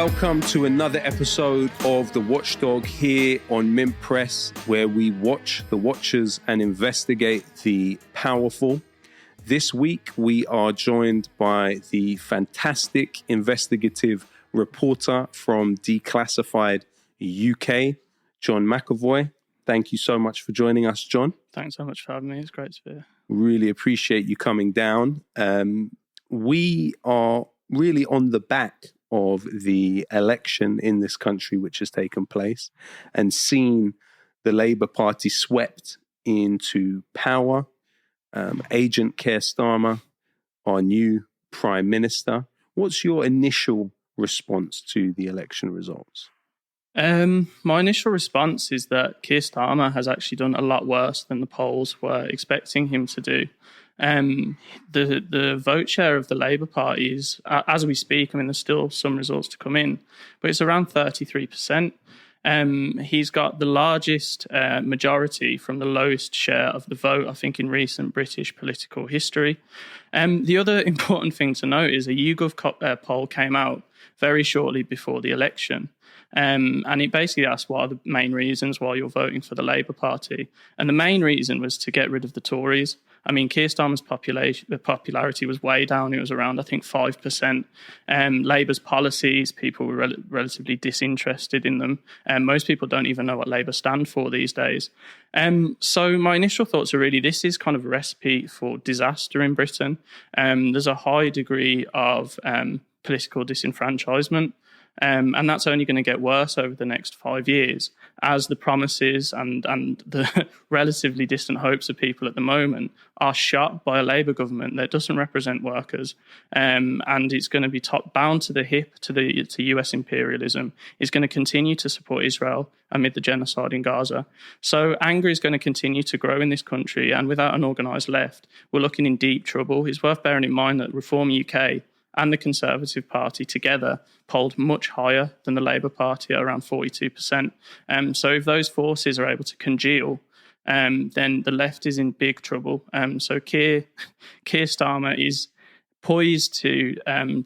welcome to another episode of The Watchdog here on Mint Press, where we watch the watchers and investigate the powerful. This week, we are joined by the fantastic investigative reporter from Declassified UK, John McEvoy. Thank you so much for joining us, John. Thanks so much for having me. It's great to be here. Really appreciate you coming down. We are really on the back of the election in this country which has taken place and seen the Labour Party swept into power. Agent Keir Starmer, our new Prime Minister. What's your initial response to the election results? My initial response is that Keir Starmer has actually done a lot worse than the polls were expecting him to do. The vote share of the Labour Party is, as we speak, I mean, there's still some results to come in, but it's around 33%. He's got the largest majority from the lowest share of the vote, I think, in recent British political history. The other important thing to note is a YouGov poll came out very shortly before the election. And it basically asked what are the main reasons why you're voting for the Labour Party. And the main reason was to get rid of the Tories. I mean, Keir Starmer's popularity was way down. It was around, I think, 5%. Labour's policies, people were relatively disinterested in them. Most people don't even know what Labour stand for these days. So my initial thoughts are really this is kind of a recipe for disaster in Britain. There's a high degree of political disenfranchisement. And that's only going to get worse over the next 5 years as the promises and the relatively distant hopes of people at the moment are shot by a Labour government that doesn't represent workers. And it's going to be bound to the hip to US imperialism. It's going to continue to support Israel amid the genocide in Gaza. So anger is going to continue to grow in this country. And without an organised left, we're looking in deep trouble. It's worth bearing in mind that Reform UK and the Conservative Party together polled much higher than the Labour Party at around 42%. So if those forces are able to congeal, then the left is in big trouble. So Keir Starmer is poised to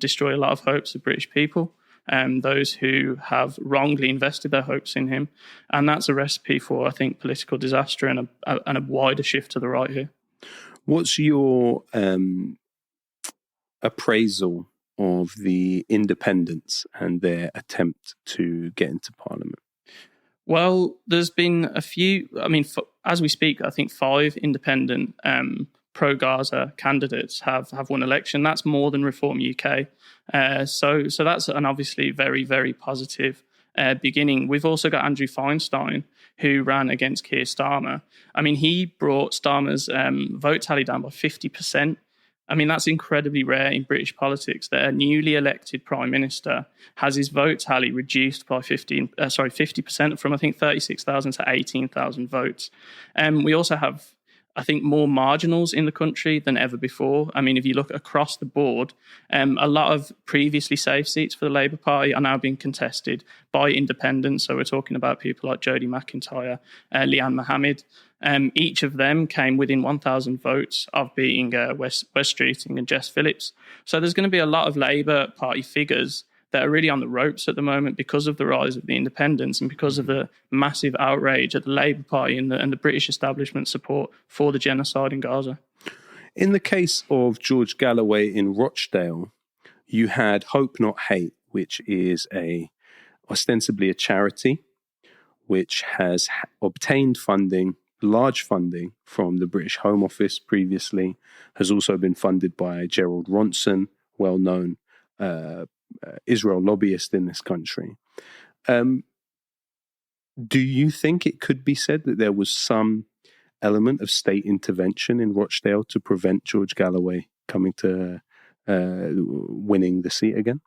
destroy a lot of hopes of British people, those who have wrongly invested their hopes in him. And that's a recipe for, I think, political disaster and a wider shift to the right here. What's your appraisal of the independents and their attempt to get into Parliament? Well, there's been a few, I mean, as we speak, I think 5 independent pro-Gaza candidates have won election. That's more than Reform UK. So that's an obviously very, very positive beginning. We've also got Andrew Feinstein, who ran against Keir Starmer. I mean, he brought Starmer's vote tally down by 50%. I mean, that's incredibly rare in British politics that a newly elected Prime Minister has his vote tally reduced by 50% from, I think, 36,000 to 18,000 votes. We also have, I think, more marginals in the country than ever before. I mean, if you look across the board, a lot of previously safe seats for the Labour Party are now being contested by independents. So we're talking about people like Jodie McIntyre, Leanne Mohammed. Each of them came within 1,000 votes of beating Wes Streeting and Jess Phillips. So there's going to be a lot of Labour Party figures that are really on the ropes at the moment because of the rise of the independents and because of the massive outrage at the Labour Party and the British establishment support for the genocide in Gaza. In the case of George Galloway in Rochdale, you had Hope Not Hate, which is ostensibly a charity which has obtained large funding from the British Home Office previously, has also been funded by Gerald Ronson, well-known Israel lobbyist in this country. Do you think it could be said that there was some element of state intervention in Rochdale to prevent George Galloway coming to winning the seat again?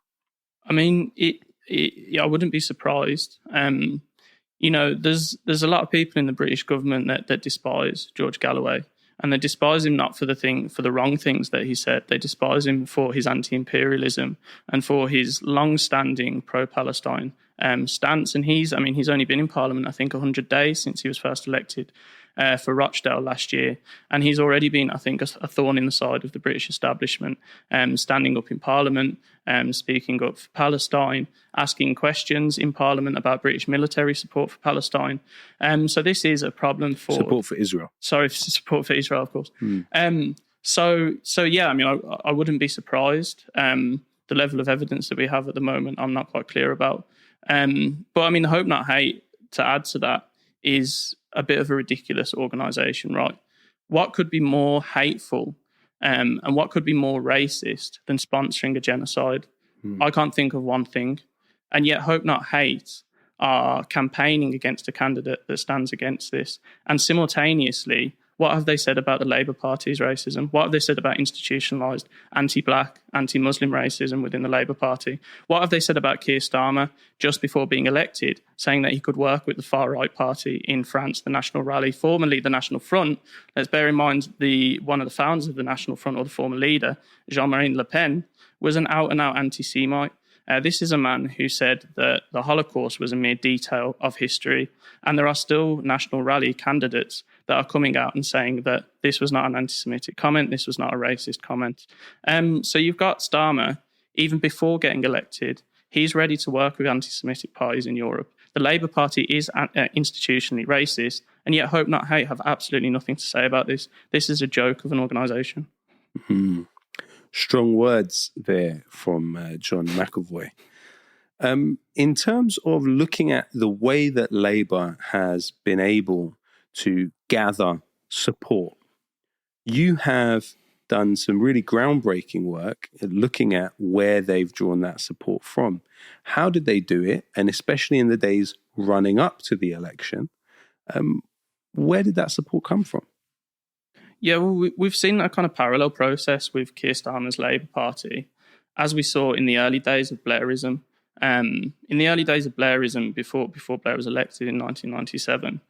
I mean, I wouldn't be surprised. There's a lot of people in the British government that despise George Galloway, and they despise him not for the wrong things that he said. They despise him for his anti-imperialism and for his long-standing pro-Palestine stance. And he's only been in Parliament, I think, 100 days since he was first elected. for Rochdale last year. And he's already been, I think, a thorn in the side of the British establishment, standing up in Parliament, speaking up for Palestine, asking questions in Parliament about British military support for Palestine. So this is a problem for... Support for Israel. Sorry, support for Israel, of course. So yeah, I mean, I wouldn't be surprised. The level of evidence that we have at the moment, I'm not quite clear about. But I mean, the Hope Not Hate, to add to that, is a bit of a ridiculous organisation, right? What could be more hateful and what could be more racist than sponsoring a genocide? I can't think of one thing. And yet Hope Not Hate are campaigning against a candidate that stands against this. And simultaneously, what have they said about the Labour Party's racism? What have they said about institutionalised anti-black, anti-Muslim racism within the Labour Party? What have they said about Keir Starmer just before being elected, saying that he could work with the far-right party in France, the National Rally, formerly the National Front? Let's bear in mind one of the founders of the National Front, or the former leader, Jean-Marie Le Pen, was an out-and-out anti-Semite. This is a man who said that the Holocaust was a mere detail of history, and there are still National Rally candidates that are coming out and saying that this was not an anti-Semitic comment, this was not a racist comment. So you've got Starmer, even before getting elected, he's ready to work with anti-Semitic parties in Europe. The Labour Party is institutionally racist, and yet Hope Not Hate have absolutely nothing to say about this. This is a joke of an organisation. Strong words there from John McEvoy. In terms of looking at the way that Labour has been able to gather support, you have done some really groundbreaking work at looking at where they've drawn that support from. How did they do it? And especially in the days running up to the election, where did that support come from? Yeah, well, we've seen a kind of parallel process with Keir Starmer's Labour Party, as we saw in the early days of Blairism. In the early days of Blairism, before Blair was elected in 1997,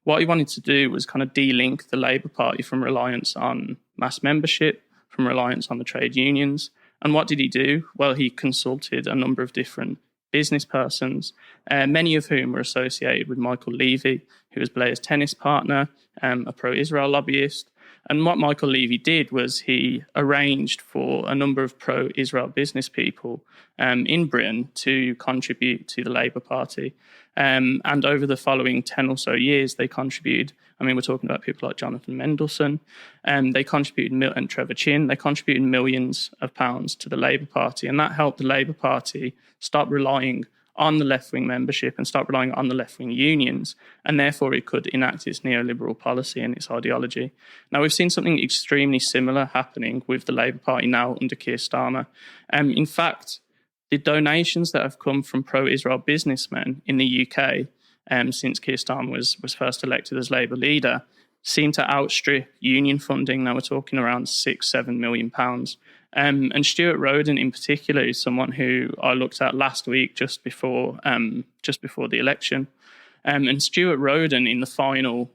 what he wanted to do was kind of de-link the Labour Party from reliance on mass membership, from reliance on the trade unions. And what did he do? Well, he consulted a number of different business persons, many of whom were associated with Michael Levy, who was Blair's tennis partner, a pro-Israel lobbyist. And what Michael Levy did was he arranged for a number of pro-Israel business people in Britain to contribute to the Labour Party. And over the following 10 or so years, they contributed, I mean, we're talking about people like Jonathan Mendelsohn, they contributed, and Trevor Chin, they contributed millions of pounds to the Labour Party. And that helped the Labour Party stop relying on the left-wing membership and stop relying on the left-wing unions, and therefore it could enact its neoliberal policy and its ideology. Now, we've seen something extremely similar happening with the Labour Party now under Keir Starmer. In fact, the donations that have come from pro-Israel businessmen in the UK since Keir Starmer was first elected as Labour leader seem to outstrip union funding. Now we're talking around £6-7 million. And Stuart Roden in particular is someone who I looked at last week just before the election. And Stuart Roden in the final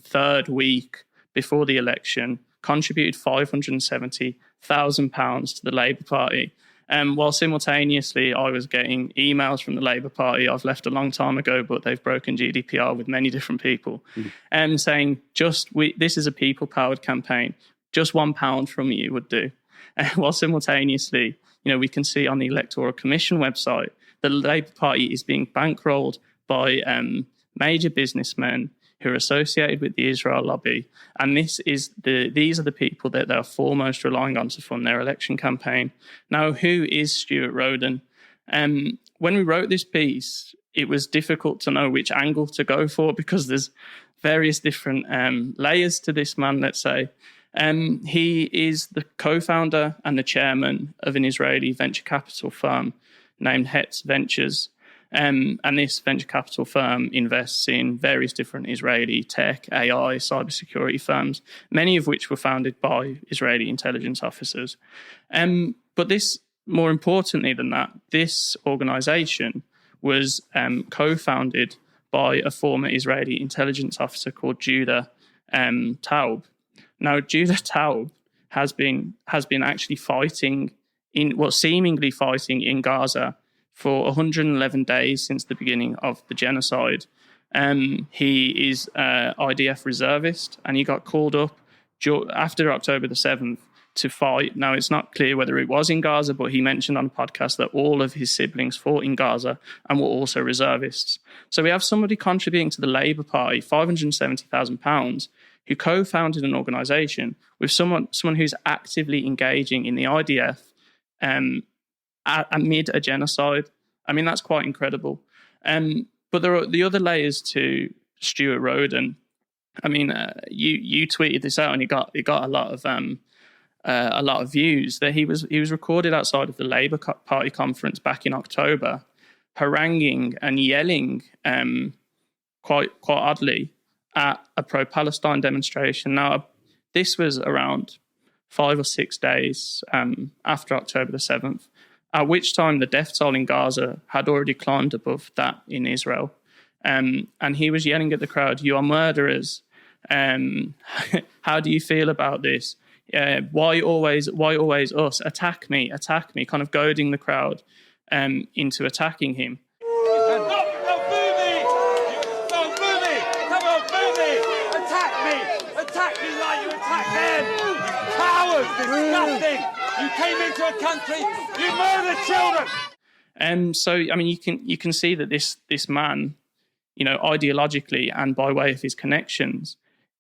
third week before the election contributed £570,000 to the Labour Party. While simultaneously I was getting emails from the Labour Party I've left a long time ago, but they've broken GDPR with many different people, saying this is a people-powered campaign. Just £1 from you would do. While simultaneously, we can see on the Electoral Commission website that the Labour Party is being bankrolled by major businessmen who are associated with the Israel lobby, and these are the people that they're foremost relying on to fund their election campaign. Now, who is Stuart Roden? When we wrote this piece, it was difficult to know which angle to go for because there's various different layers to this man, let's say. He is the co-founder and the chairman of an Israeli venture capital firm named Hetz Ventures. And this venture capital firm invests in various different Israeli tech, AI, cybersecurity firms, many of which were founded by Israeli intelligence officers. But this, more importantly than that, this organization was co-founded by a former Israeli intelligence officer called Judah Taub. Now, Judah Taub has been actually seemingly fighting in Gaza for 111 days since the beginning of the genocide. He is IDF reservist, and he got called up after October the 7th to fight. Now, it's not clear whether it was in Gaza, but he mentioned on a podcast that all of his siblings fought in Gaza and were also reservists. So we have somebody contributing to the Labour Party, £570,000, who co-founded an organisation with someone who's actively engaging in the IDF amid a genocide. I mean, that's quite incredible. But there are the other layers to Stuart Roden. I mean, you tweeted this out, and it got a lot of views. That he was recorded outside of the Labour Party conference back in October, haranguing and yelling quite oddly at a pro-Palestine demonstration. Now, this was around 5 or 6 days after October the 7th, at which time the death toll in Gaza had already climbed above that in Israel. And he was yelling at the crowd, "You are murderers. How do you feel about this? Why always us? Attack me," kind of goading the crowd into attacking him. Attack me like you attack them! You cowards! Disgusting! You came into a country, you murdered children! So, I mean, you can see that this man, ideologically and by way of his connections,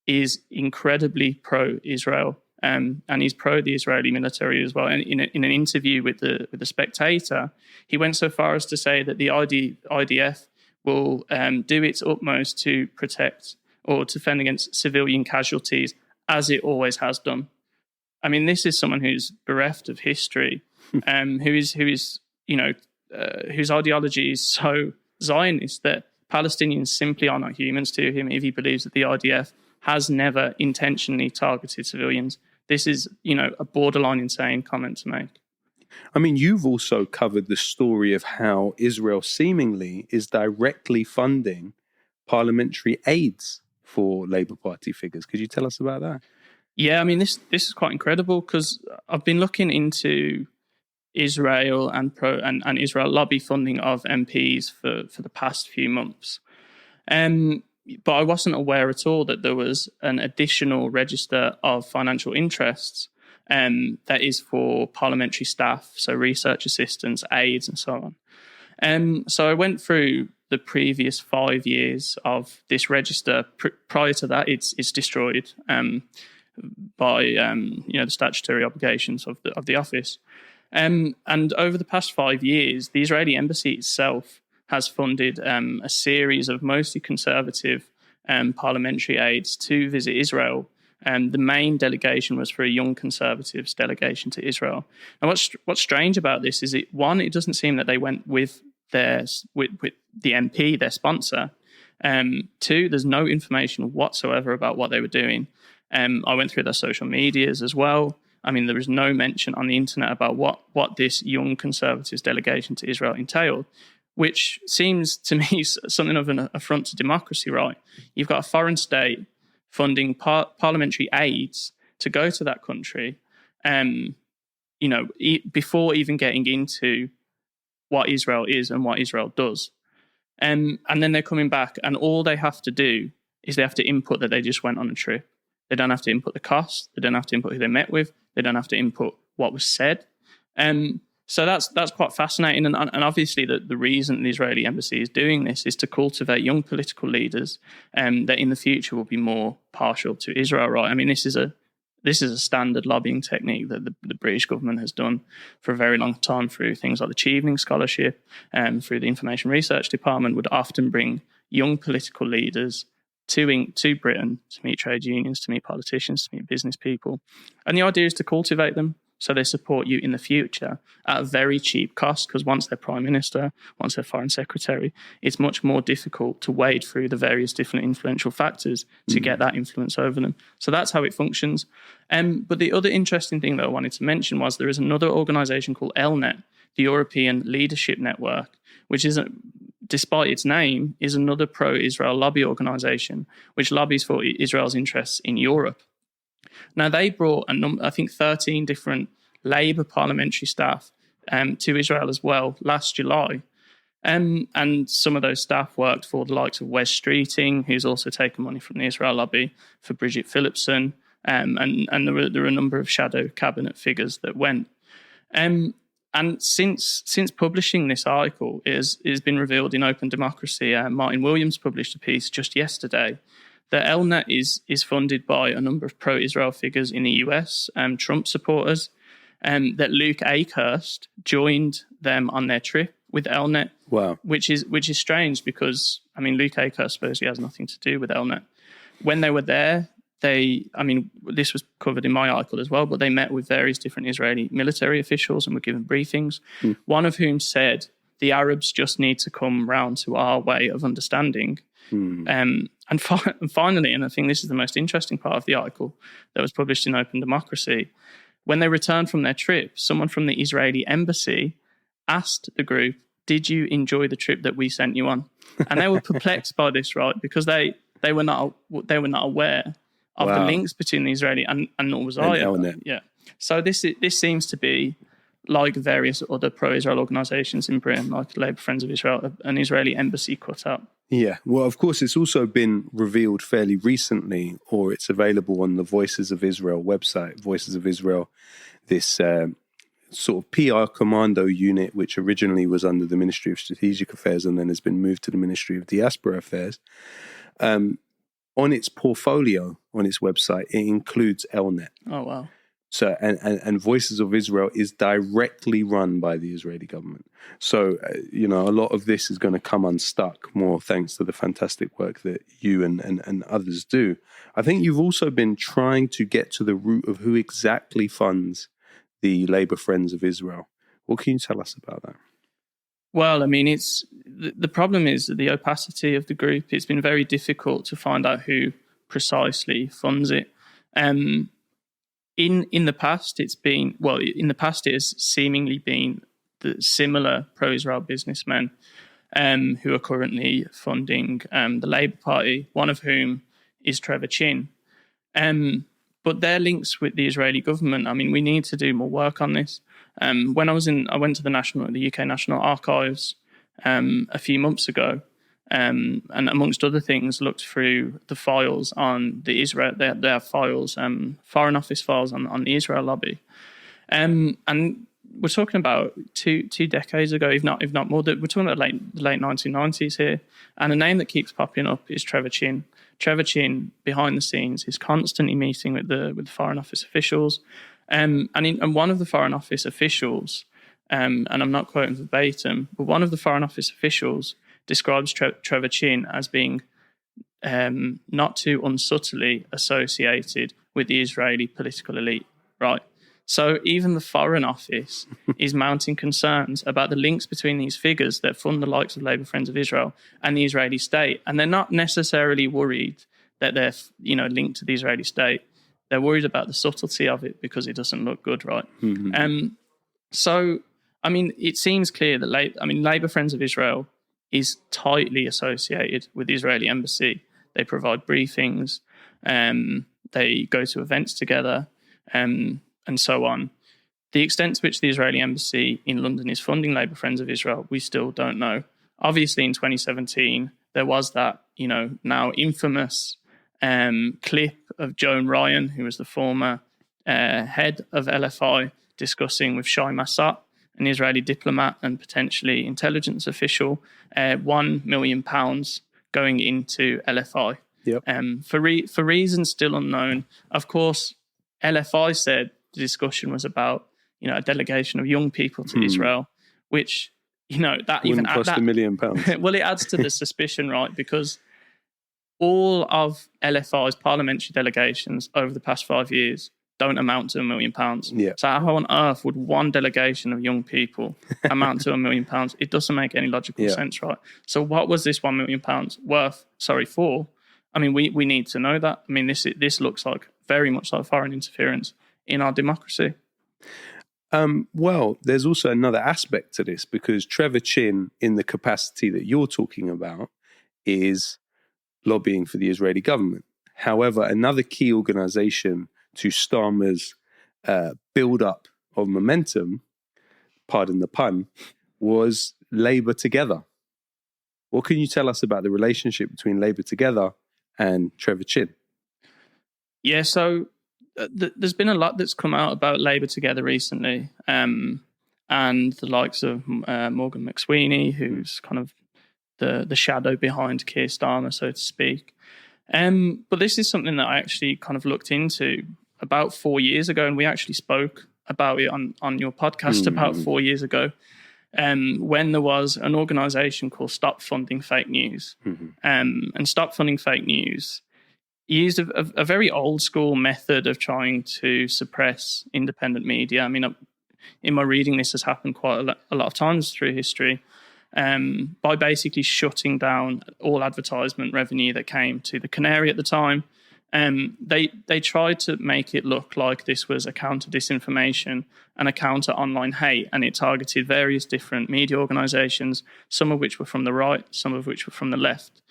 is incredibly pro-Israel, and he's pro the Israeli military as well. And in an interview with the Spectator, he went so far as to say that the IDF will do its utmost to protect or to defend against civilian casualties, as it always has done. I mean, this is someone who's bereft of history, whose ideology is so Zionist that Palestinians simply are not humans to him if he believes that the IDF has never intentionally targeted civilians. This is, a borderline insane comment to make. I mean, you've also covered the story of how Israel seemingly is directly funding parliamentary aids for Labour Party figures. Could you tell us about that? Yeah, I mean, this is quite incredible, because I've been looking into Israel and Israel lobby funding of MPs for the past few months. But I wasn't aware at all that there was an additional register of financial interests that is for parliamentary staff, so research assistants, aides, and so on. So I went through the previous 5 years of this register. Prior to that, it's destroyed by the statutory obligations of the office. And over the past 5 years, the Israeli embassy itself has funded a series of mostly conservative parliamentary aides to visit Israel. The main delegation was for a Young Conservatives delegation to Israel. And what's strange about this is it doesn't seem that they went with the MP, their sponsor. Two, there's no information whatsoever about what they were doing. I went through their social medias as well. I mean, there was no mention on the internet about what this Young Conservatives delegation to Israel entailed, which seems to me something of an affront to democracy, right? You've got a foreign state funding parliamentary aids to go to that country, before even getting into what Israel is and what Israel does. And then they're coming back, and all they have to do is they have to input that they just went on a trip. They don't have to input the cost. They don't have to input who they met with. They don't have to input what was said. So that's quite fascinating. And obviously the reason the Israeli embassy is doing this is to cultivate young political leaders that in the future will be more partial to Israel, right? I mean, this is a standard lobbying technique that the British government has done for a very long time through things like the Chevening Scholarship and through the Information Research Department, would often bring young political leaders to Britain to meet trade unions, to meet politicians, to meet business people. And the idea is to cultivate them so they support you in the future at a very cheap cost, because once they're prime minister, once they're foreign secretary, it's much more difficult to wade through the various different influential factors to get that influence over them. So that's how it functions. But the other interesting thing that I wanted to mention was there is another organisation called ELNET, the European Leadership Network, which is, despite its name, is another pro-Israel lobby organisation which lobbies for Israel's interests in Europe. Now, they brought, I think, 13 different Labour parliamentary staff to Israel as well last July. And some of those staff worked for the likes of Wes Streeting, who's also taken money from the Israel lobby, for Bridget Phillipson, and there were a number of shadow cabinet figures that went. And since publishing this article, it has been revealed in Open Democracy. Martin Williams published a piece just yesterday that Elnet is funded by a number of pro-Israel figures in the US, Trump supporters, that Luke Akehurst joined them on their trip with Elnet. Wow. Which is strange because, I mean, Luke Akehurst supposedly has nothing to do with Elnet. When they were there, this was covered in my article as well, but they met with various different Israeli military officials and were given briefings, one of whom said, the Arabs just need to come round to our way of understanding. And finally, and I think this is the most interesting part of the article that was published in Open Democracy, when they returned from their trip, someone from the Israeli embassy asked the group, did you enjoy the trip that we sent you on? And they were perplexed by this, right? Because they were not aware of the links between the Israeli and nor was I. Yeah. So this seems to be like various other pro-Israel organisations in Britain, like Labour Friends of Israel, an Israeli embassy cut up. Yeah, well, of course, it's also been revealed fairly recently, or it's available on the Voices of Israel website, Voices of Israel, this sort of PR commando unit, which originally was under the Ministry of Strategic Affairs and then has been moved to the Ministry of Diaspora Affairs. On its portfolio, on its website, it includes Elnet. Oh, wow. So, and Voices of Israel is directly run by the Israeli government. So, a lot of this is going to come unstuck, more thanks to the fantastic work that you and others do. I think you've also been trying to get to the root of who exactly funds the Labour Friends of Israel. What can you tell us about that? Well, I mean, the problem is the opacity of the group. It's been very difficult to find out who precisely funds it. In the past, it has seemingly been the similar pro-Israel businessmen who are currently funding the Labour Party, one of whom is Trevor Chin. But their links with the Israeli government, I mean, we need to do more work on this. When I went to the UK National Archives a few months ago, and amongst other things, looked through the files on the Israel. They have files, Foreign Office files on the Israel lobby, and we're talking about two decades ago, if not more. We're talking about the late 1990s here, and a name that keeps popping up is Trevor Chin. Trevor Chin, behind the scenes, is constantly meeting with the Foreign Office officials, and one of the Foreign Office officials, and I'm not quoting verbatim, but one of the Foreign Office officials describes Trevor Chin as being not too unsubtly associated with the Israeli political elite, right? So even the Foreign Office is mounting concerns about the links between these figures that fund the likes of Labour Friends of Israel and the Israeli state. And they're not necessarily worried that they're linked to the Israeli state. They're worried about the subtlety of it because it doesn't look good, right? Mm-hmm. So, I mean, it seems clear that Labour Friends of Israel is tightly associated with the Israeli embassy. They provide briefings, they go to events together, and so on. The extent to which the Israeli embassy in London is funding Labour Friends of Israel, we still don't know. Obviously, in 2017, there was that, now infamous clip of Joan Ryan, who was the former head of LFI, discussing with Shai Massat, an Israeli diplomat and potentially intelligence official, £1 million going into LFI. Yep. For reasons still unknown. Of course, LFI said the discussion was about, a delegation of young people to Israel, which, that wouldn't even cost £1 million. Well, it adds to the suspicion, right? Because all of LFI's parliamentary delegations over the past 5 years don't amount to £1 million. Yeah. So how on earth would one delegation of young people amount to £1 million? It doesn't make any logical sense, right? So what was this £1 million worth? For? I mean, we need to know that. I mean, this looks like very much like foreign interference in our democracy. Well, there's also another aspect to this, because Trevor Chin, in the capacity that you're talking about, is lobbying for the Israeli government. However, another key organization to Starmer's build-up of momentum, pardon the pun, was Labour Together. What can you tell us about the relationship between Labour Together and Trevor Chin? Yeah, so there's been a lot that's come out about Labour Together recently, and the likes of Morgan McSweeney, who's kind of the shadow behind Keir Starmer, so to speak. But this is something that I actually kind of looked into about 4 years ago, and we actually spoke about it on your podcast about 4 years ago, when there was an organisation called Stop Funding Fake News. And Stop Funding Fake News used a very old school method of trying to suppress independent media. I mean, in my reading, this has happened quite a lot of times through history, by basically shutting down all advertisement revenue that came to the Canary at the time. They tried to make it look like this was a counter disinformation and a counter online hate, and it targeted various different media organisations, some of which were from the right, some of which were from the left.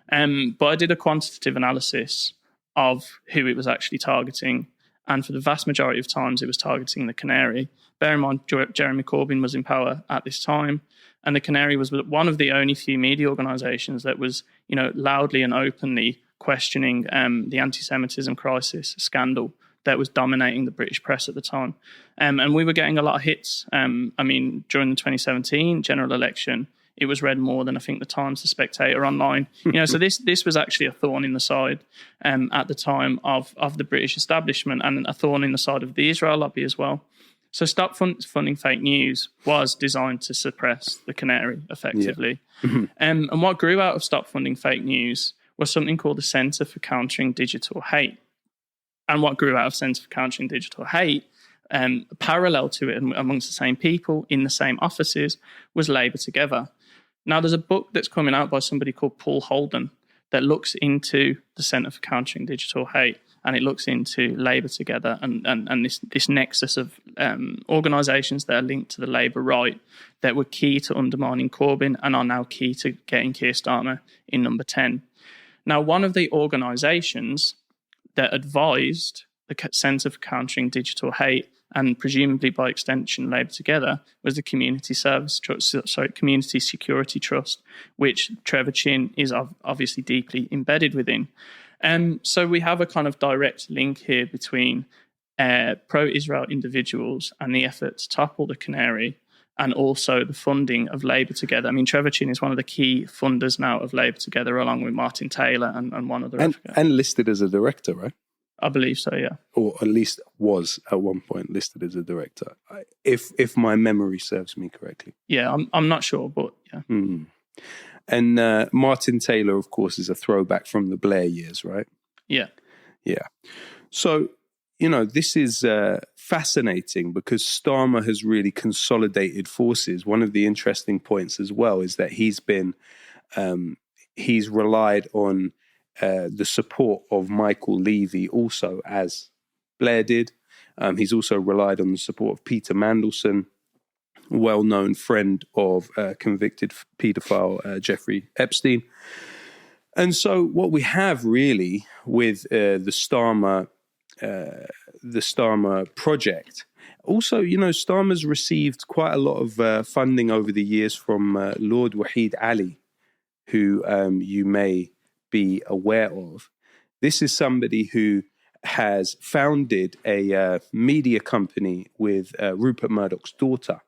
But I did a quantitative analysis of who it was actually targeting, and for the vast majority of times it was targeting the Canary. Bear in mind, Jeremy Corbyn was in power at this time, and the Canary was one of the only few media organisations that was, loudly and openly questioning the anti-Semitism crisis scandal that was dominating the British press at the time. And we were getting a lot of hits. During the 2017 general election, it was read more than I think the Times, the Spectator online. So this was actually a thorn in the side at the time of the British establishment, and a thorn in the side of the Israel lobby as well. So Stop Funding Fake News was designed to suppress the Canary effectively. Yeah. And what grew out of Stop Funding Fake News was something called the Centre for Countering Digital Hate. And what grew out of Centre for Countering Digital Hate, parallel to it and amongst the same people in the same offices, was Labour Together. Now, there's a book that's coming out by somebody called Paul Holden that looks into the Centre for Countering Digital Hate, and it looks into Labour Together and this nexus of organisations that are linked to the Labour right that were key to undermining Corbyn and are now key to getting Keir Starmer in number 10. Now, one of the organisations that advised the Centre for Countering Digital Hate, and presumably by extension Labour Together, was the Community Security Trust, which Trevor Chin is obviously deeply embedded within. So we have a kind of direct link here between pro-Israel individuals and the effort to topple the Canary, and also the funding of Labour Together. I mean, Trevor Chin is one of the key funders now of Labour Together, along with Martin Taylor and one other. And listed as a director, right? I believe so, yeah. Or at least was at one point listed as a director, if my memory serves me correctly. Yeah, I'm not sure, but yeah. Mm. And Martin Taylor, of course, is a throwback from the Blair years, right? Yeah. Yeah. So, this is fascinating because Starmer has really consolidated forces. One of the interesting points as well is that he's relied on the support of Michael Levy also, as Blair did. He's also relied on the support of Peter Mandelson, well-known friend of convicted paedophile Jeffrey Epstein. And so what we have really with the Starmer project, also, Starmer's received quite a lot of funding over the years from Lord Wahid Ali, who you may be aware of. This is somebody who has founded a media company with Rupert Murdoch's daughter.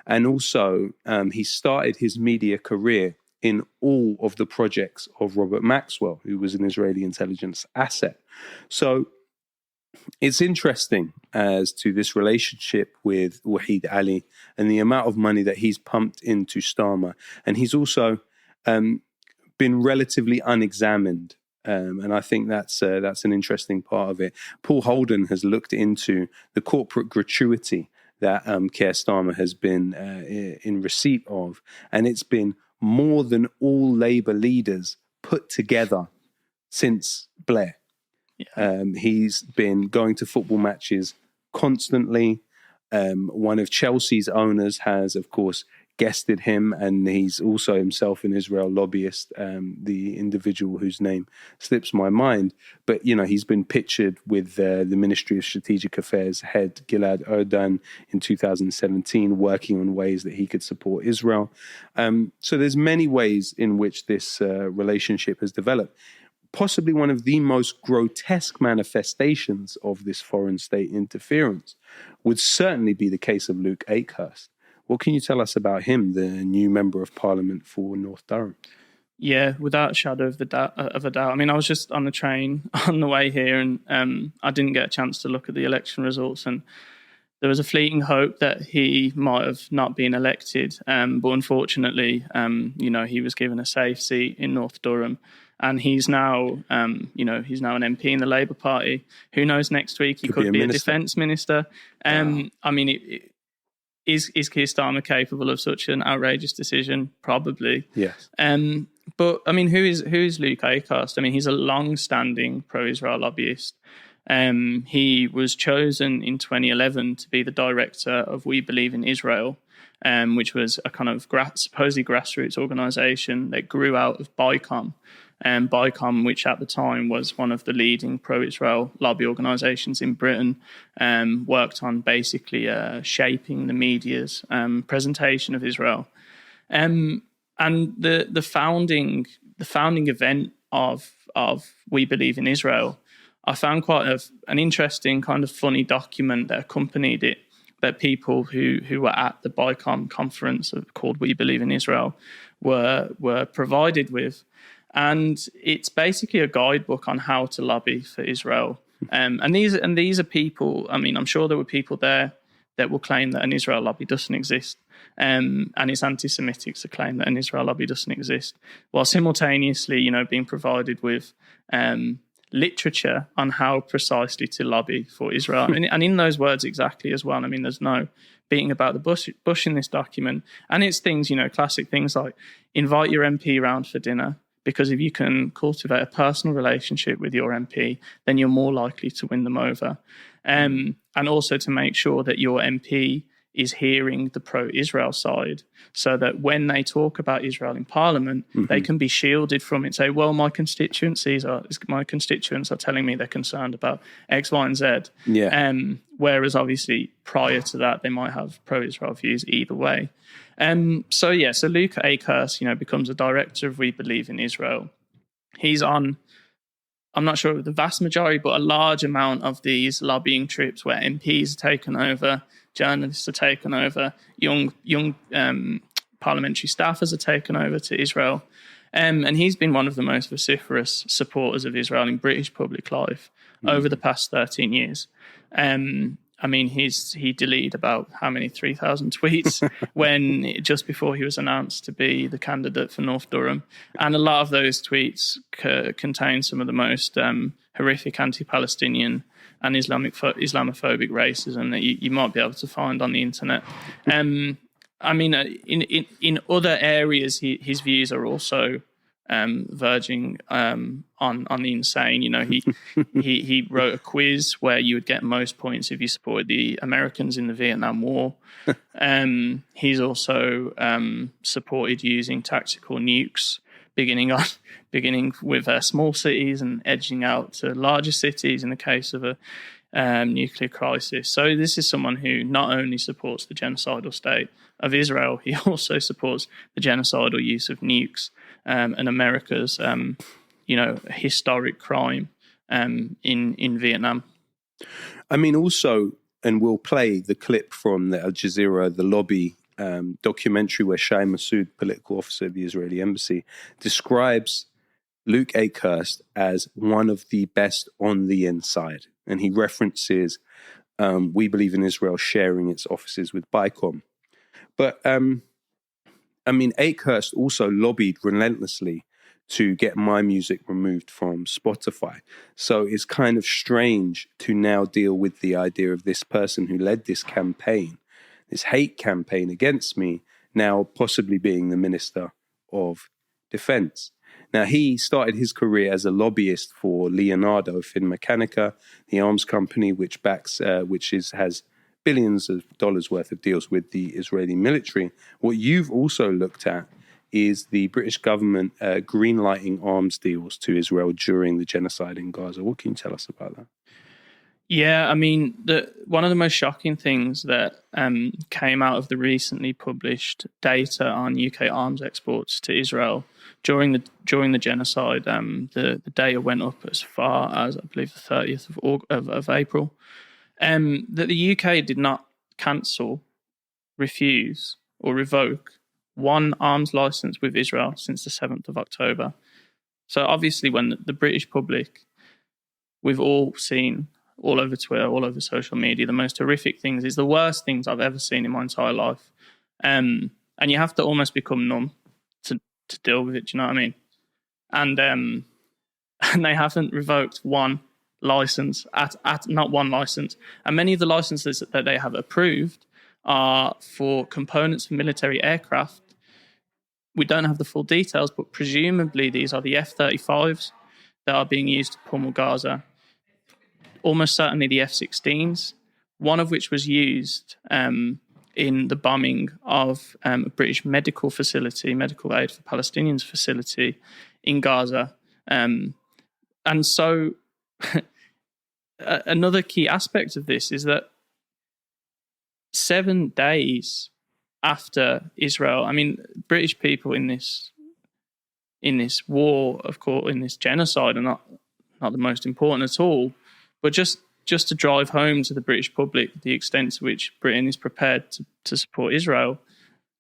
And also, he started his media career in all of the projects of Robert Maxwell, who was an Israeli intelligence asset. So it's interesting as to this relationship with Wahid Ali and the amount of money that he's pumped into Starmer. And he's also been relatively unexamined. And I think that's an interesting part of it. Paul Holden has looked into the corporate gratuity that Keir Starmer has been in receipt of, and it's been more than all Labour leaders put together since Blair. Yeah. He's been going to football matches constantly. One of Chelsea's owners has, of course, guested him, and he's also himself an Israel lobbyist, the individual whose name slips my mind. But, he's been pictured with the Ministry of Strategic Affairs head Gilad Erdan in 2017, working on ways that he could support Israel. So there's many ways in which this relationship has developed. Possibly one of the most grotesque manifestations of this foreign state interference would certainly be the case of Luke Akehurst. What can you tell us about him, the new member of Parliament for North Durham? Yeah, without a shadow of a doubt. I mean, I was just on the train on the way here, and I didn't get a chance to look at the election results, and there was a fleeting hope that he might have not been elected, but unfortunately, he was given a safe seat in North Durham, and he's now, he's now an MP in the Labour Party. Who knows? Next week he could be a defence minister. Wow. I mean, is Keir Starmer capable of such an outrageous decision? Probably. Yes. But I mean, who is Luke Akehurst? I mean, he's a long-standing pro-Israel lobbyist. He was chosen in 2011 to be the director of We Believe in Israel, which was a kind of supposedly grassroots organisation that grew out of BICOM. BICOM, which at the time was one of the leading pro-Israel lobby organisations in Britain, worked on basically shaping the media's presentation of Israel. And the founding event of We Believe in Israel, I found quite an interesting kind of funny document that accompanied it, that people who were at the BICOM conference called We Believe in Israel were provided with. And it's basically a guidebook on how to lobby for Israel. And these are people, I mean, I'm sure there were people there that will claim that an Israel lobby doesn't exist. And it's anti-Semitic to claim that an Israel lobby doesn't exist, while simultaneously, being provided with literature on how precisely to lobby for Israel. And in those words exactly as well. I mean, there's no beating about the bush in this document. And it's things, classic things like invite your MP round for dinner, because if you can cultivate a personal relationship with your MP, then you're more likely to win them over. And also to make sure that your MP is hearing the pro-Israel side, so that when they talk about Israel in Parliament, they can be shielded from it. Say, well, my constituents are telling me they're concerned about X, Y, and Z. Yeah. Whereas obviously prior to that, they might have pro-Israel views either way. So Luke Akehurst, becomes a director of We Believe in Israel. He's on, I'm not sure the vast majority, but a large amount of these lobbying trips where MPs are taken over, journalists are taken over, young parliamentary staffers are taken over to Israel. And he's been one of the most vociferous supporters of Israel in British public life over the past 13 years. I mean, he deleted about 3,000 tweets just before he was announced to be the candidate for North Durham. And a lot of those tweets contain some of the most horrific anti-Palestinian and Islamophobic racism that you might be able to find on the internet. I mean, in other areas, his views are also verging on the insane. He wrote a quiz where you would get most points if you supported the Americans in the Vietnam War. He's also supported using tactical nukes, beginning with small cities and edging out to larger cities in the case of a nuclear crisis. So this is someone who not only supports the genocidal state of Israel, he also supports the genocidal use of nukes and America's, historic crime in Vietnam. I mean, also, and we'll play the clip from the Al Jazeera, the lobby documentary where Shai Massoud, political officer of the Israeli embassy, describes Luke Akehurst as one of the best on the inside. And he references We Believe in Israel sharing its offices with BICOM. But, Akehurst also lobbied relentlessly to get my music removed from Spotify. So it's kind of strange to now deal with the idea of this person who led this campaign, this hate campaign against me, now possibly being the Minister of Defense. Now, he started his career as a lobbyist for Leonardo Finmeccanica, the arms company which has billions of dollars worth of deals with the Israeli military. What you've also looked at is the British government green-lighting arms deals to Israel during the genocide in Gaza. What can you tell us about that? Yeah, I mean, one of the most shocking things that came out of the recently published data on UK arms exports to Israel during the genocide, the data went up as far as, I believe, the 30th of April, that the UK did not cancel, refuse, or revoke one arms license with Israel since the 7th of October. So obviously, when the British public, we've all seen all over Twitter, all over social media, the most horrific things, is the worst things I've ever seen in my entire life. And you have to almost become numb to deal with it, do you know what I mean? And they haven't revoked one license, not one license. And many of the licenses that they have approved are for components for military aircraft. We don't have the full details, but presumably these are the F-35s that are being used to pummel Gaza. Almost certainly the F-16s, one of which was used in the bombing of a British medical facility, medical aid for Palestinians facility in Gaza. And so another key aspect of this is that 7 days after Israel, I mean, British people in this war, of course, in this genocide, are not the most important at all. But just to drive home to the British public the extent to which Britain is prepared to support Israel,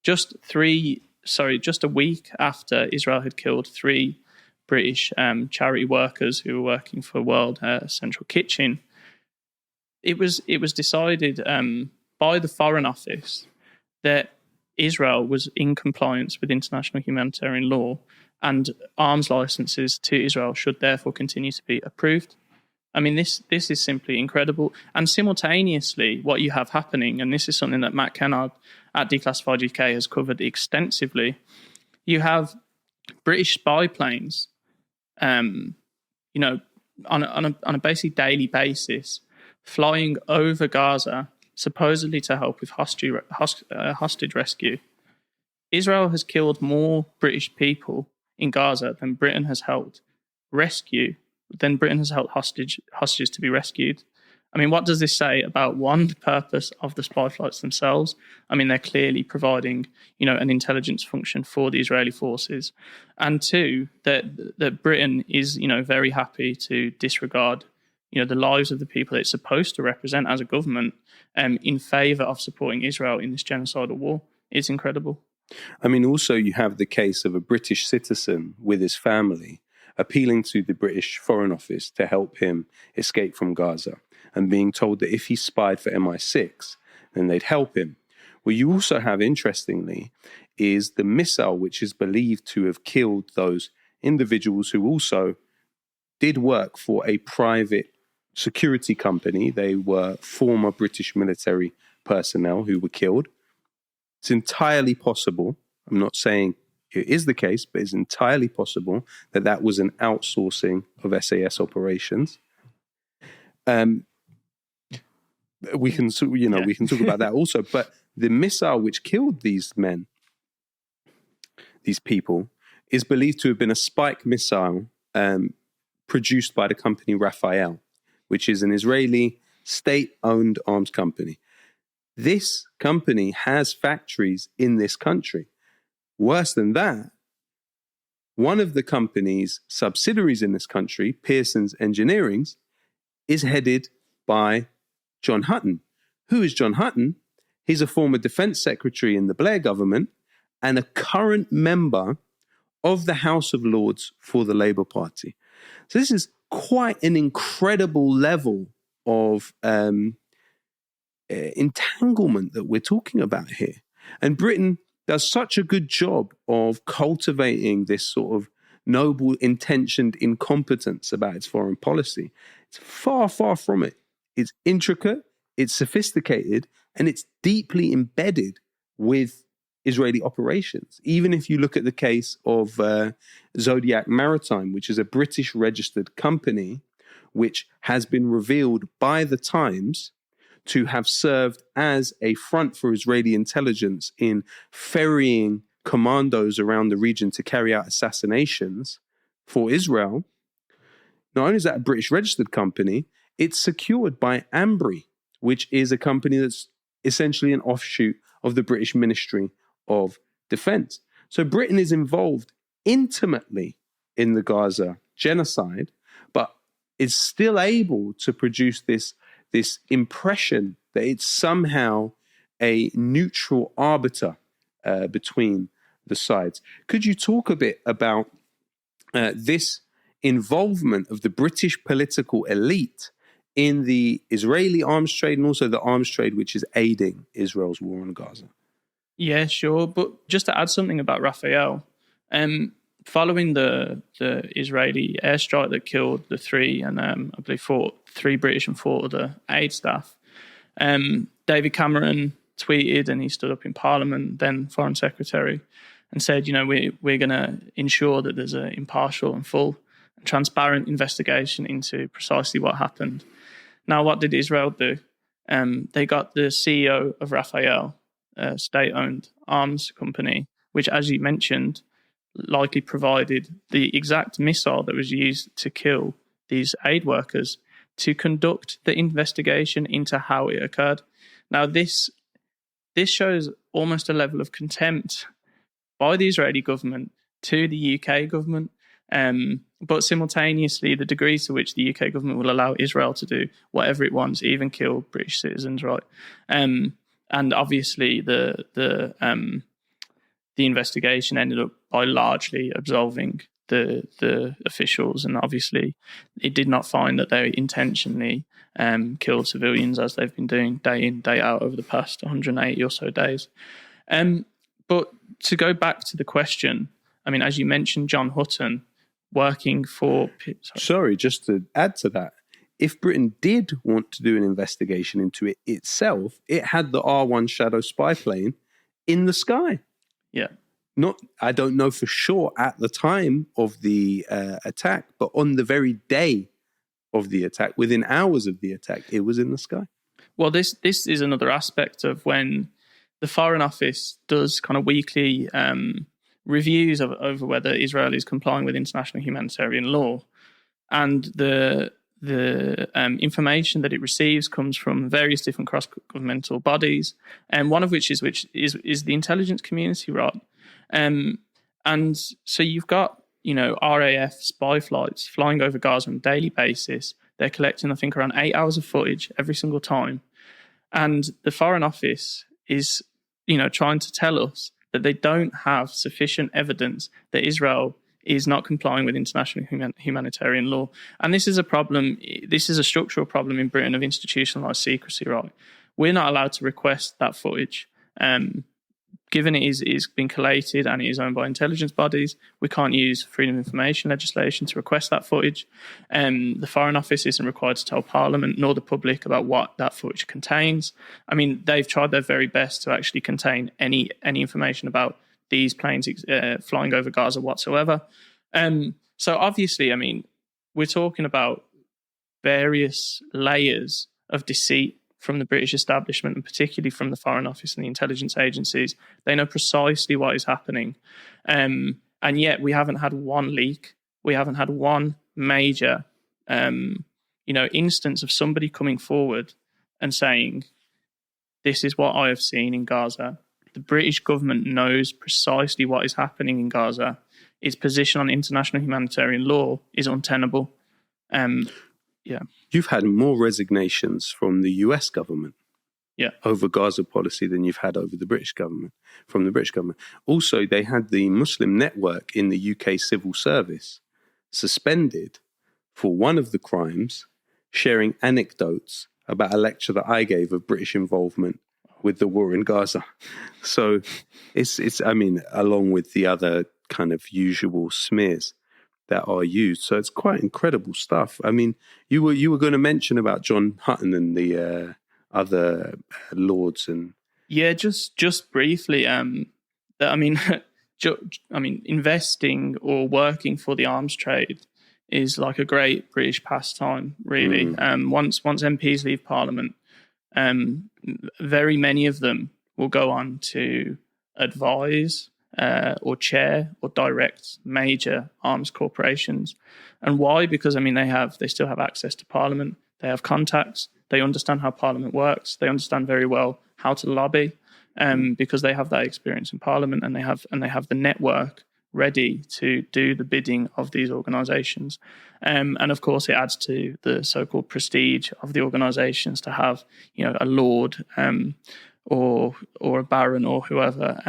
just a week after Israel had killed 3 British charity workers who were working for World Central Kitchen, it was decided by the Foreign Office that Israel was in compliance with international humanitarian law, and arms licenses to Israel should therefore continue to be approved. I mean, this is simply incredible. And simultaneously, what you have happening, and this is something that Matt Kennard at Declassified UK has covered extensively, you have British spy planes, on a basic daily basis, flying over Gaza, supposedly to help with hostage rescue. Israel has killed more British people in Gaza than Britain has helped rescue. Then Britain has held hostages to be rescued. I mean, what does this say about, one, the purpose of the spy flights themselves? I mean, they're clearly providing, an intelligence function for the Israeli forces, and 2, that Britain is, very happy to disregard, the lives of the people it's supposed to represent as a government, in favour of supporting Israel in this genocidal war. It's incredible. I mean, also you have the case of a British citizen with his family appealing to the British Foreign Office to help him escape from Gaza, and being told that if he spied for MI6, then they'd help him. What you also have, interestingly, is the missile which is believed to have killed those individuals who also did work for a private security company. They were former British military personnel who were killed. It's entirely possible, I'm not saying it is the case, but it's entirely possible that that was an outsourcing of SAS operations. We can talk about that also. But the missile which killed these men, these people, is believed to have been a Spike missile produced by the company Rafael, which is an Israeli state-owned arms company. This company has factories in this country. Worse than that, one of the company's subsidiaries in this country, Pearson's Engineering, is headed by John Hutton. Who is John Hutton? He's a former defense secretary in the Blair government and a current member of the House of Lords for the Labour Party. So this is quite an incredible level of entanglement that we're talking about here. And Britain does such a good job of cultivating this sort of noble intentioned incompetence about its foreign policy. It's far, far from it. It's intricate, it's sophisticated, and it's deeply embedded with Israeli operations. Even if you look at the case of Zodiac Maritime, which is a British registered company, which has been revealed by the Times to have served as a front for Israeli intelligence in ferrying commandos around the region to carry out assassinations for Israel, not only is that a British registered company, it's secured by Ambry, which is a company that's essentially an offshoot of the British Ministry of Defense. So Britain is involved intimately in the Gaza genocide, but is still able to produce this impression that it's somehow a neutral arbiter between the sides. Could you talk a bit about this involvement of the British political elite in the Israeli arms trade and also the arms trade which is aiding Israel's war on Gaza? Yeah, sure. But just to add something about Raphael, following the Israeli airstrike that killed the three and I believe three British and 4 other aid staff, David Cameron tweeted, and he stood up in Parliament, then Foreign Secretary, and said, we're going to ensure that there's an impartial and full and transparent investigation into precisely what happened. Now, what did Israel do? They got the CEO of Raphael, a state-owned arms company, which, as you mentioned, likely provided the exact missile that was used to kill these aid workers, to conduct the investigation into how it occurred. Now, this shows almost a level of contempt by the Israeli government to the UK government, but simultaneously the degrees to which the UK government will allow Israel to do whatever it wants, even kill British citizens, right? And obviously the investigation ended up by largely absolving the officials, and obviously it did not find that they intentionally killed civilians, as they've been doing day in, day out over the past 180 or so days. But to go back to the question, I mean, as you mentioned, John Hutton working for... Sorry, just to add to that, if Britain did want to do an investigation into it itself, it had the R1 Shadow spy plane in the sky. Yeah. I don't know for sure at the time of the attack, but on the very day of the attack, within hours of the attack, it was in the sky. Well, this is another aspect of when the Foreign Office does kind of weekly reviews over whether Israel is complying with international humanitarian law, and the information that it receives comes from various different cross-governmental bodies, and one of which is the intelligence community, right? And so you've got RAF spy flights flying over Gaza on a daily basis. They're collecting, I think, around 8 hours of footage every single time, and the Foreign Office is trying to tell us that they don't have sufficient evidence that Israel is not complying with international humanitarian law. And this is a problem. This is a structural problem in Britain of institutionalized secrecy, right? We're not allowed to request that footage. Given it is being collated and it is owned by intelligence bodies, we can't use freedom of information legislation to request that footage. The Foreign Office isn't required to tell Parliament nor the public about what that footage contains. I mean, they've tried their very best to actually contain any information about these planes flying over Gaza whatsoever. So obviously, I mean, we're talking about various layers of deceit from the British establishment, and particularly from the Foreign Office and the intelligence agencies. They know precisely what is happening. And yet we haven't had one leak. We haven't had one major, instance of somebody coming forward and saying, this is what I have seen in Gaza. The British government knows precisely what is happening in Gaza. Its position on international humanitarian law is untenable. Yeah. You've had more resignations from the US government over Gaza policy than you've had over the British government, from the British government. Also, they had the Muslim network in the UK civil service suspended for one of the crimes, sharing anecdotes about a lecture that I gave of British involvement with the war in Gaza. So it's I mean, along with the other kind of usual smears that are used. So it's quite incredible stuff. I mean, you were going to mention about John Hutton and the other lords and... Yeah, just briefly. Investing or working for the arms trade is like a great British pastime, really. Once MPs leave Parliament, very many of them will go on to advise or chair or direct major arms corporations. And why? Because they still have access to Parliament. They have contacts. They understand how Parliament works. They understand very well how to lobby, because they have that experience in Parliament, and they have the network ready to do the bidding of these organisations. And of course, it adds to the so-called prestige of the organisations to have, a lord or a baron or whoever,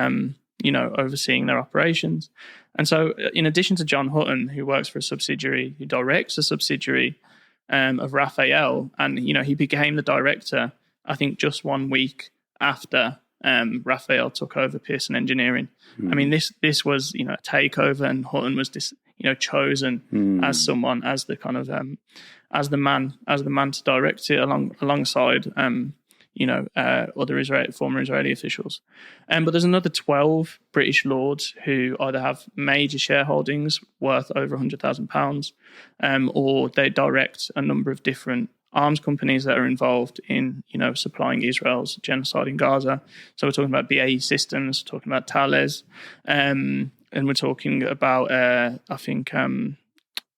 overseeing their operations. And so, in addition to John Hutton, who works for a subsidiary, who directs a subsidiary of Raphael, and he became the director, I think, just 1 week after Raphael took over Pearson Engineering. This was a takeover, and Hutton was chosen as someone, as the kind of as the man to direct it alongside other former Israeli officials. But there's another 12 British lords who either have major shareholdings worth over £100,000, or they direct a number of different arms companies that are involved in, supplying Israel's genocide in Gaza. So we're talking about BAE Systems, we're talking about Thales, and we're talking about,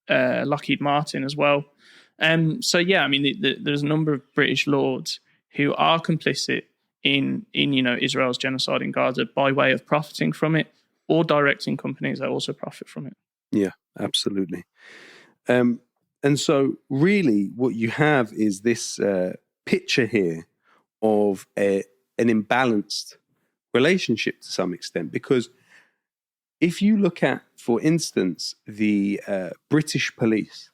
Lockheed Martin as well. There's a number of British lords who are complicit in Israel's genocide in Gaza by way of profiting from it, or directing companies that also profit from it. Yeah, absolutely. And so really what you have is this picture here of an imbalanced relationship to some extent, because if you look at, for instance, the British police,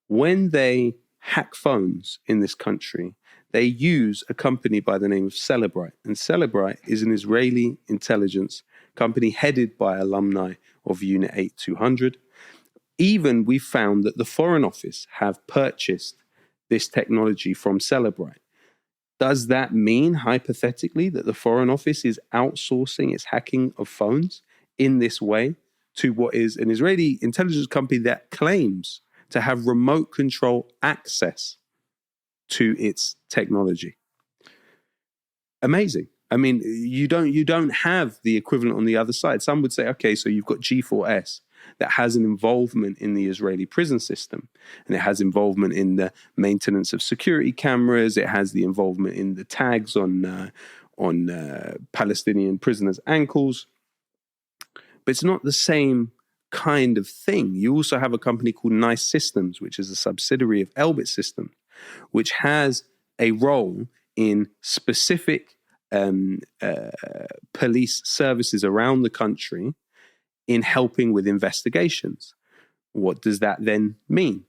when they hack phones in this country, they use a company by the name of Celebrite. And Celebrite is an Israeli intelligence company headed by alumni of Unit 8200. Even we found that the Foreign Office have purchased this technology from Celebrite. Does that mean, hypothetically, that the Foreign Office is outsourcing its hacking of phones in this way to what is an Israeli intelligence company that claims to have remote control access to its technology? Amazing. You don't have the equivalent on the other side. Some would say, okay, so you've got G4S that has an involvement in the Israeli prison system, and it has involvement in the maintenance of security cameras. It has the involvement in the tags on Palestinian prisoners' ankles. But it's not the same kind of thing. You also have a company called Nice Systems, which is a subsidiary of Elbit Systems, which has a role in specific police services around the country in helping with investigations. What does that then mean?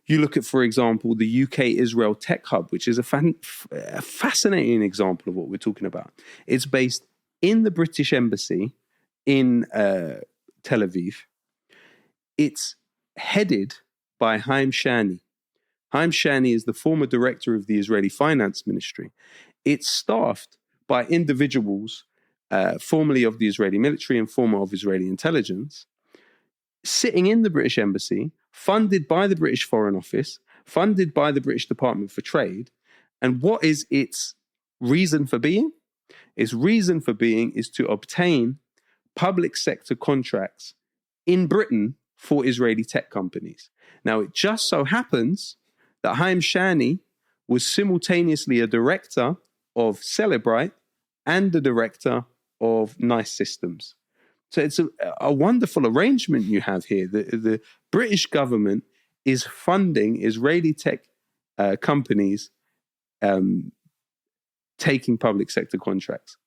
You look at, for example, the UK-Israel Tech Hub, which is a fascinating example of what we're talking about. It's based in the British Embassy in Tel Aviv. It's headed by Haim Shani. Haim Shani is the former director of the Israeli Finance Ministry. It's staffed by individuals formerly of the Israeli military and former of Israeli intelligence, sitting in the British Embassy, funded by the British Foreign Office, funded by the British Department for Trade. And what is its reason for being? Its reason for being is to obtain public sector contracts in Britain for Israeli tech companies. Now, it just so happens that Haim Shani was simultaneously a director of Celebrite and the director of Nice Systems. So it's a wonderful arrangement you have here. The British government is funding Israeli tech companies taking public sector contracts.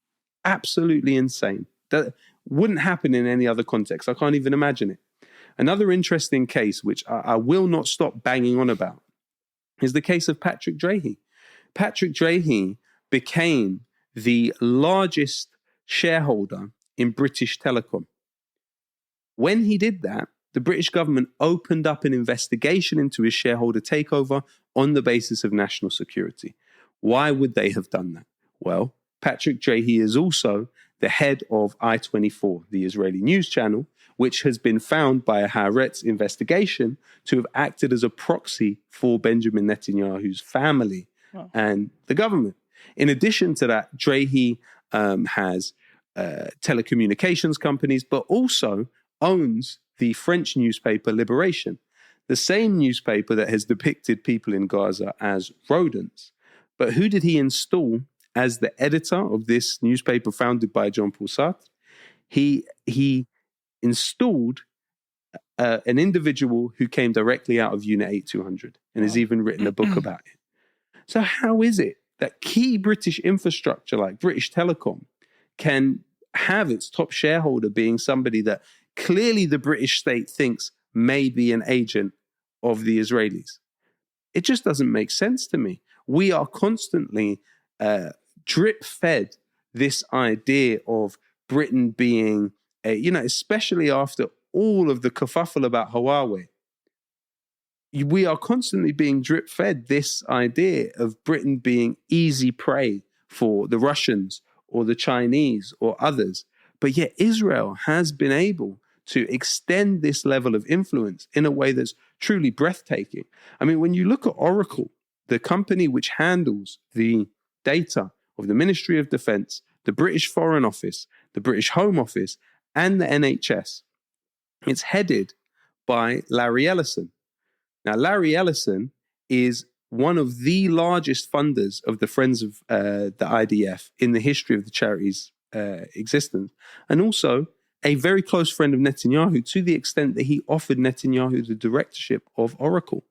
Absolutely insane. That wouldn't happen in any other context. I can't even imagine it. Another interesting case, which I will not stop banging on about, is the case of Patrick Drahi. Patrick Drahi became the largest shareholder in British Telecom. When he did that, the British government opened up an investigation into his shareholder takeover on the basis of national security. Why would they have done that? Well, Patrick Drahi is also the head of I-24, the Israeli news channel, which has been found by a Haaretz investigation to have acted as a proxy for Benjamin Netanyahu's family and the government. In addition to that, Drahi has telecommunications companies, but also owns the French newspaper Liberation, the same newspaper that has depicted people in Gaza as rodents. But who did he install as the editor of this newspaper founded by Jean-Paul Sartre? He installed an individual who came directly out of Unit 8200 and has even written a book about it. So how is it that key British infrastructure like British Telecom can have its top shareholder being somebody that clearly the British state thinks may be an agent of the Israelis? It just doesn't make sense to me. We are constantly drip-fed this idea of Britain being, especially after all of the kerfuffle about Huawei, we are constantly being drip-fed this idea of Britain being easy prey for the Russians or the Chinese or others. But yet Israel has been able to extend this level of influence in a way that's truly breathtaking. I mean, when you look at Oracle, the company which handles the data of the Ministry of Defense, the British Foreign Office, the British Home Office, and the NHS, it's headed by Larry Ellison. Now, Larry Ellison is one of the largest funders of the Friends of the IDF in the history of the charity's existence, and also a very close friend of Netanyahu, to the extent that he offered Netanyahu the directorship of Oracle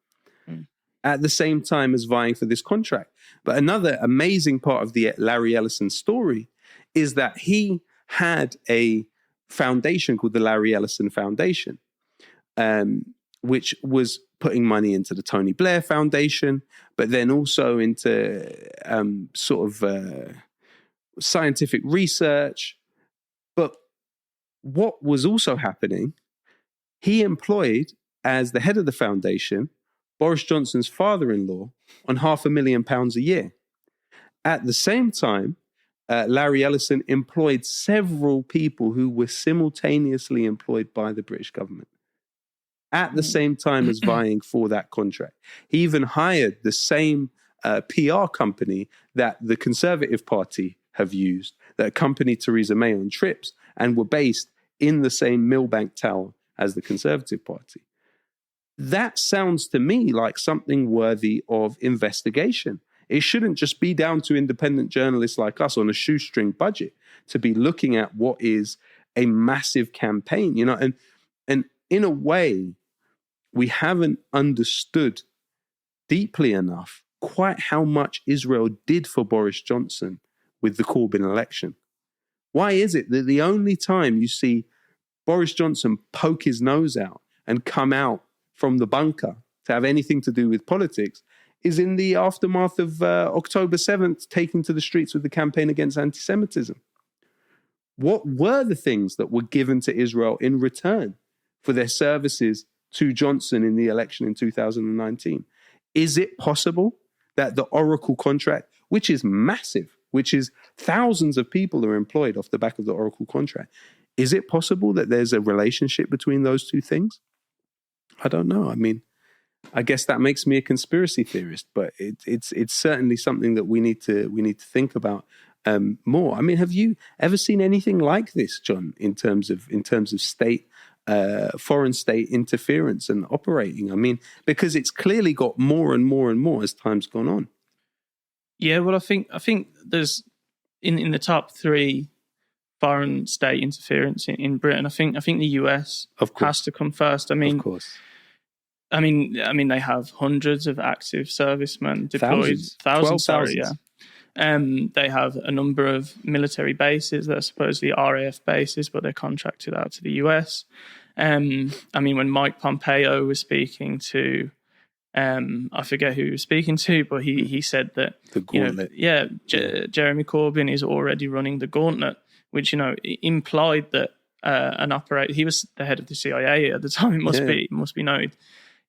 at the same time as vying for this contract. But another amazing part of the Larry Ellison story is that he had a foundation called the Larry Ellison Foundation, which was putting money into the Tony Blair Foundation, but then also into scientific research. But what was also happening, he employed, as the head of the foundation, Boris Johnson's father-in-law on £500,000 a year. At the same time, Larry Ellison employed several people who were simultaneously employed by the British government at the same time as vying for that contract. He even hired the same PR company that the Conservative Party have used, that accompanied Theresa May on trips and were based in the same Millbank Tower as the Conservative Party. That sounds to me like something worthy of investigation. It shouldn't just be down to independent journalists like us on a shoestring budget to be looking at what is a massive campaign, and in a way, we haven't understood deeply enough quite how much Israel did for Boris Johnson with the Corbyn election. Why is it that the only time you see Boris Johnson poke his nose out and come out from the bunker to have anything to do with politics is in the aftermath of October 7th, taking to the streets with the campaign against anti-Semitism? What were the things that were given to Israel in return for their services to Johnson in the election in 2019? Is it possible that the Oracle contract, which is massive, which is thousands of people are employed off the back of the Oracle contract, is it possible that there's a relationship between those two things? I don't know. I mean, I guess that makes me a conspiracy theorist, but it's certainly something that we need to think about more. I mean, have you ever seen anything like this, John, in terms of state, foreign state interference and operating? I mean, because it's clearly got more and more and more as time's gone on. Yeah, well, I think there's in the top three foreign state interference in Britain. I think the US has to come first. I mean, of course. I mean, they have hundreds of active servicemen deployed. Thousands. They have a number of military bases that are supposedly RAF bases, but they're contracted out to the US. I mean, when Mike Pompeo was speaking to, I forget who he was speaking to, but he said that the gauntlet. Jeremy Corbyn is already running the gauntlet, which implied that he was the head of the CIA at the time. It must be noted.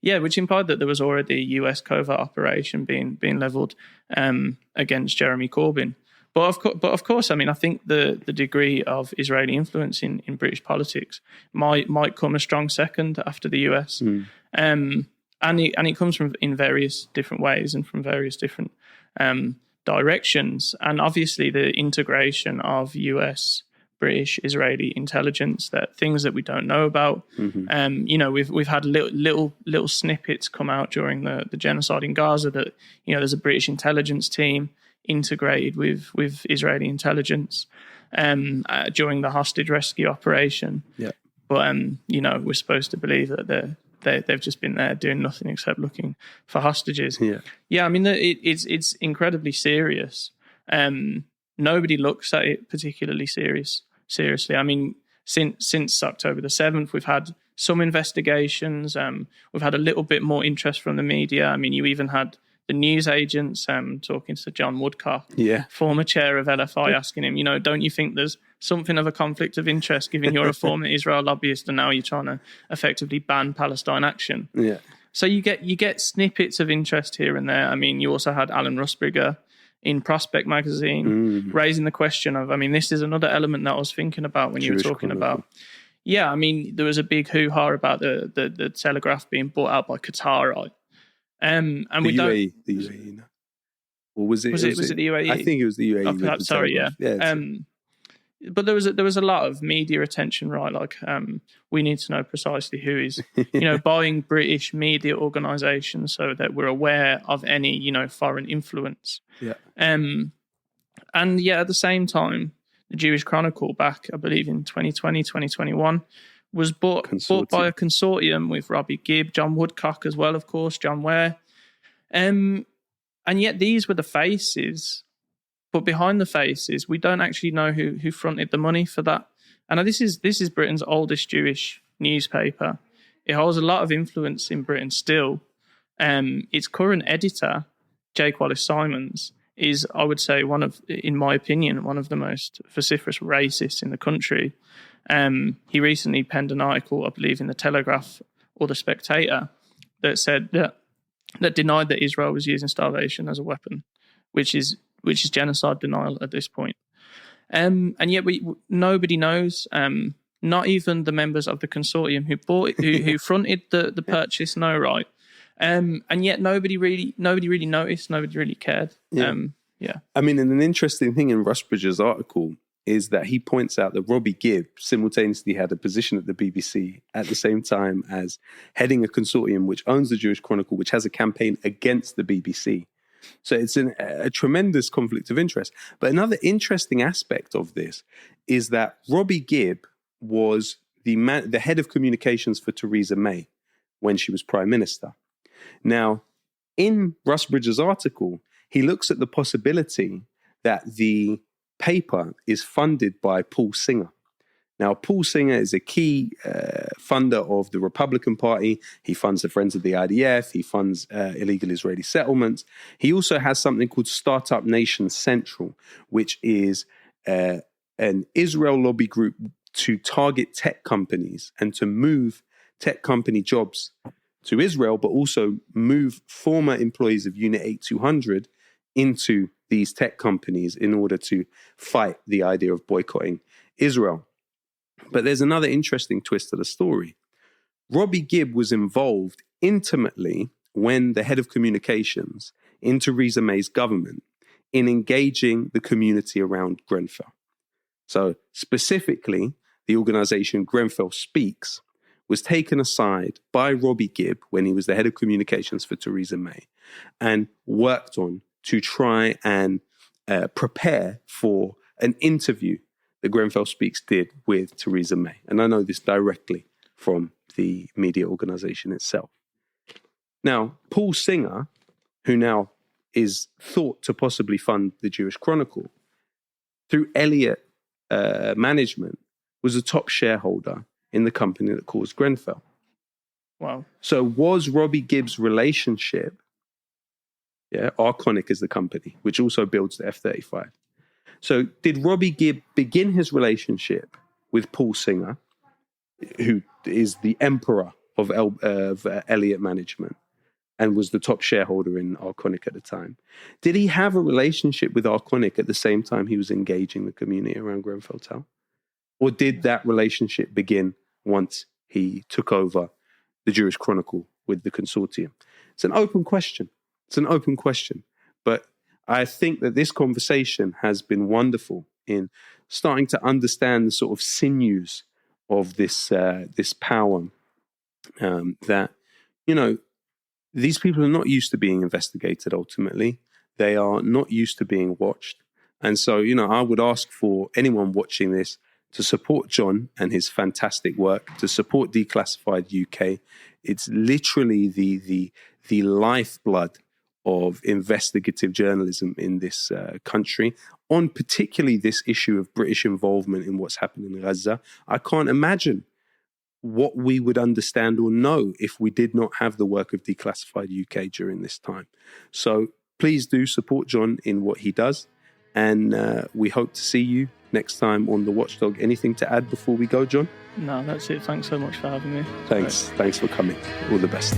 Yeah, which implied that there was already a US covert operation being levelled against Jeremy Corbyn. But of course, I mean, I think the degree of Israeli influence in British politics might come a strong second after the US, and it comes from in various different ways and from various different directions. And obviously the integration of US, British, Israeli intelligence, that things that we don't know about. We've had little snippets come out during the genocide in Gaza that, there's a British intelligence team integrated with Israeli intelligence during the hostage rescue operation. Yeah. But, we're supposed to believe that they've just been there doing nothing except looking for hostages. Yeah. I mean, it's incredibly serious. Nobody looks at it particularly seriously. I mean, since October the 7th, we've had some investigations. We've had a little bit more interest from the media. I mean, you even had the news agents talking to John Woodcock, former chair of LFI, asking him, don't you think there's something of a conflict of interest, given you're a former Israel lobbyist and now you're trying to effectively ban Palestine action? Yeah. So you get snippets of interest here and there. I mean, you also had Alan Rusbridger in Prospect magazine raising the question of, I mean, this is another element that I was thinking about when you were talking about. Yeah, I mean, there was a big hoo-ha about the Telegraph being bought out by Qatar, right? And the we UAE, the UAE, no. Or was it the UAE? I think it was the UAE. Oh, sorry, yeah. But there was a lot of media attention, right? Like, we need to know precisely who is, buying British media organisations so that we're aware of any, foreign influence. Yeah. And at the same time, the Jewish Chronicle back, I believe, in 2020, 2021, was bought by a consortium with Robbie Gibb, John Woodcock as well, of course, John Ware. And yet these were the faces. But behind the faces, we don't actually know who fronted the money for that. And this is Britain's oldest Jewish newspaper. It holds a lot of influence in Britain still. Its current editor, Jake Wallace-Simons, is, I would say, in my opinion, one of the most vociferous racists in the country. He recently penned an article, I believe, in the Telegraph or the Spectator, that said that denied that Israel was using starvation as a weapon, which is genocide denial at this point. And yet nobody knows, not even the members of the consortium who fronted the purchase know, right? And yet nobody really noticed, nobody really cared. Yeah. I mean, and an interesting thing in Rusbridger's article is that he points out that Robbie Gibb simultaneously had a position at the BBC at the same time as heading a consortium which owns the Jewish Chronicle, which has a campaign against the BBC. So it's a tremendous conflict of interest. But another interesting aspect of this is that Robbie Gibb was the head of communications for Theresa May when she was Prime Minister. Now, in Rusbridger's article, he looks at the possibility that the paper is funded by Paul Singer. Now, Paul Singer is a key funder of the Republican Party. He funds the Friends of the IDF. He funds illegal Israeli settlements. He also has something called Startup Nation Central, which is an Israel lobby group to target tech companies and to move tech company jobs to Israel, but also move former employees of Unit 8200 into these tech companies in order to fight the idea of boycotting Israel. But there's another interesting twist to the story. Robbie Gibb was involved intimately when the head of communications in Theresa May's government in engaging the community around Grenfell. So specifically, the organization Grenfell Speaks was taken aside by Robbie Gibb when he was the head of communications for Theresa May and worked on to try and prepare for an interview that Grenfell Speaks did with Theresa May. And I know this directly from the media organization itself. Now, Paul Singer, who now is thought to possibly fund the Jewish Chronicle, through Elliott Management, was a top shareholder in the company that caused Grenfell. Wow. So was Robbie Gibb's relationship, Arconic is the company, which also builds the F-35. So did Robbie Gibb begin his relationship with Paul Singer, who is the emperor of Elliott Management and was the top shareholder in Arconic at the time? Did he have a relationship with Arconic at the same time he was engaging the community around Grenfell Tower? Or did that relationship begin once he took over the Jewish Chronicle with the consortium? It's an open question. But I think that this conversation has been wonderful in starting to understand the sort of sinews of this power that, these people are not used to being investigated ultimately. They are not used to being watched. And so, I would ask for anyone watching this to support John and his fantastic work, to support Declassified UK. It's literally the lifeblood of investigative journalism in this country, on particularly this issue of British involvement in what's happening in Gaza. I can't imagine what we would understand or know if we did not have the work of Declassified UK during this time. So please do support John in what he does. And we hope to see you next time on The Watchdog. Anything to add before we go, John? No, that's it. Thanks so much for having me. Thanks. Thanks for coming. All the best.